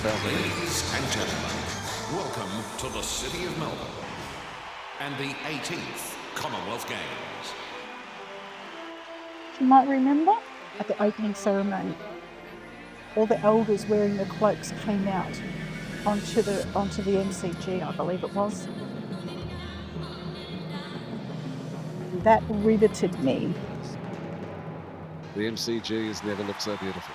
Ladies and gentlemen, welcome to the City of Melbourne and the 18th Commonwealth Games. You might remember at the opening ceremony, all the elders wearing the cloaks came out onto the MCG, I believe it was. That riveted me. The MCG has never looked so beautiful.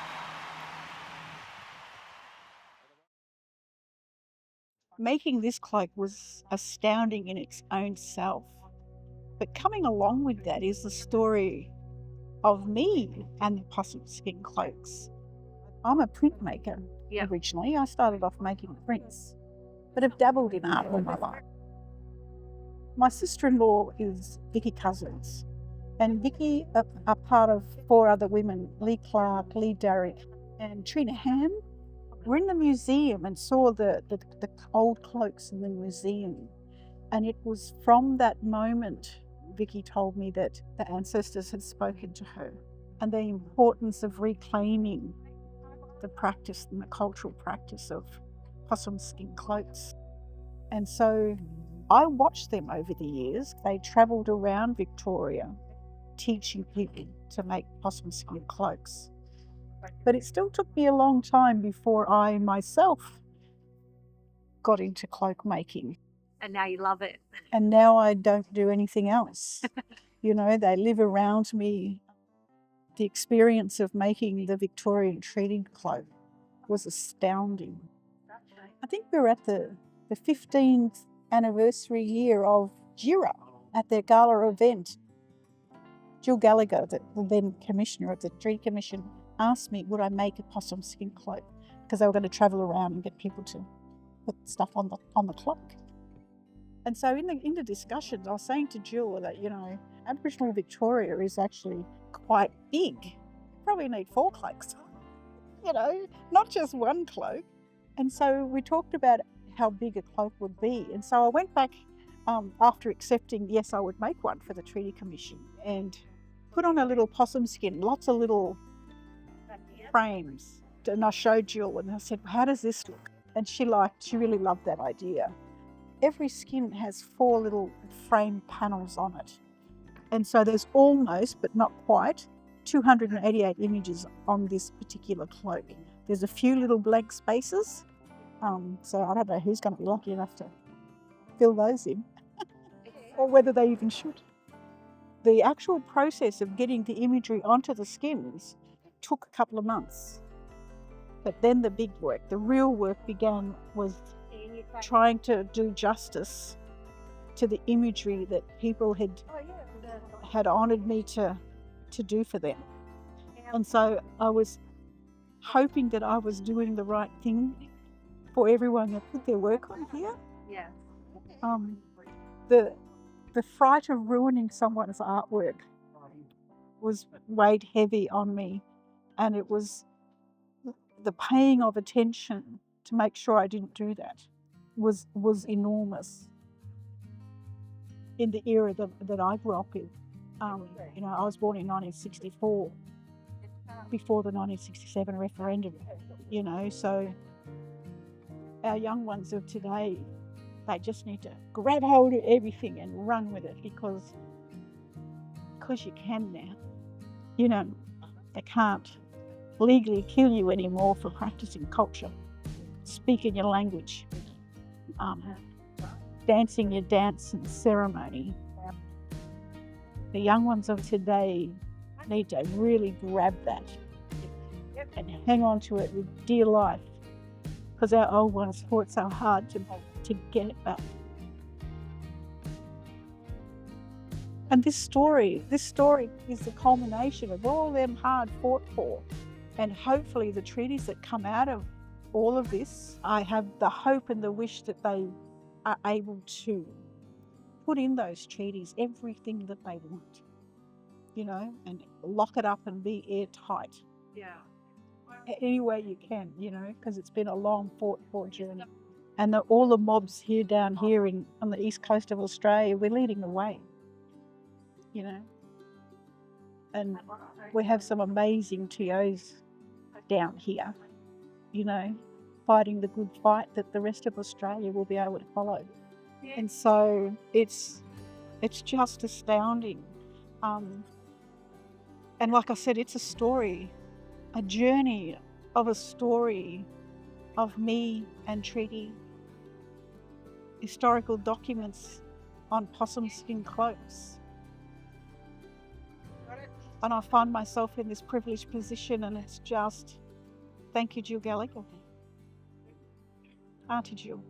Making this cloak was astounding in its own self. But coming along with that is the story of me and the Possum Skin Cloaks. I'm a printmaker originally. I started off making prints, but have dabbled in art all my life. My sister-in-law is Vicky Cousins, and Vicky are part of 4 other women, Lee Clark, Lee Darrick, and Trina Ham. We're in the museum and saw the old cloaks in the museum. And it was from that moment, Vicky told me that the ancestors had spoken to her and the importance of reclaiming the practice and the cultural practice of possum skin cloaks. And so I watched them over the years. They travelled around Victoria teaching people to make possum skin cloaks. But it still took me a long time before I myself got into cloak making. And now you love it. And now I don't do anything else. You know, they live around me. The experience of making the Victorian Treaty cloak was astounding. I think we were at the 15th anniversary year of JIRA at their gala event. Jill Gallagher, the then commissioner of the Treaty Commission, asked me would I make a possum skin cloak because they were going to travel around and get people to put stuff on the cloak. And so in the discussions, I was saying to Jill that, you know, Aboriginal Victoria is actually quite big. Probably need 4 cloaks, you know, not just 1 cloak. And so we talked about how big a cloak would be. And so I went back after accepting, yes, I would make one for the Treaty Commission and put on a little possum skin, lots of little frames. And I showed Jill and I said, how does this look? And she really loved that idea. Every skin has 4 little frame panels on it. And so there's almost, but not quite, 288 images on this particular cloak. There's a few little blank spaces. So I don't know who's going to be lucky enough to fill those in or whether they even should. The actual process of getting the imagery onto the skins took a couple of months. But then the big work, the real work began was trying to do justice to the imagery that people had honoured me to do for them. And so I was hoping that I was doing the right thing for everyone that put their work on here. Yeah. The fright of ruining someone's artwork was weighed heavy on me, and it was the paying of attention to make sure I didn't do that was enormous in the era that I grew up in. You know, I was born in 1964, before the 1967 referendum, you know, so our young ones of today, they just need to grab hold of everything and run with it because you can now. You know, they can't legally kill you anymore for practicing culture, speaking your language, dancing your dance and ceremony. The young ones of today need to really grab that and hang on to it with dear life because our old ones fought so hard to get it back. And this story is the culmination of all them hard fought for. And hopefully the treaties that come out of all of this, I have the hope and the wish that they are able to put in those treaties everything that they want, you know, and lock it up and be airtight. Yeah. Any way you can, you know, because it's been a long fought for journey. And all the mobs down here on the east coast of Australia, we're leading the way, you know. And we have some amazing TOs down here, you know, fighting the good fight that the rest of Australia will be able to follow. And so it's just astounding. And like I said, it's a story, a journey of a story of me and Treaty, historical documents on Possum Skin Cloaks. And I find myself in this privileged position, and it's just, thank you, Jill Gallagher. Aunty Jill.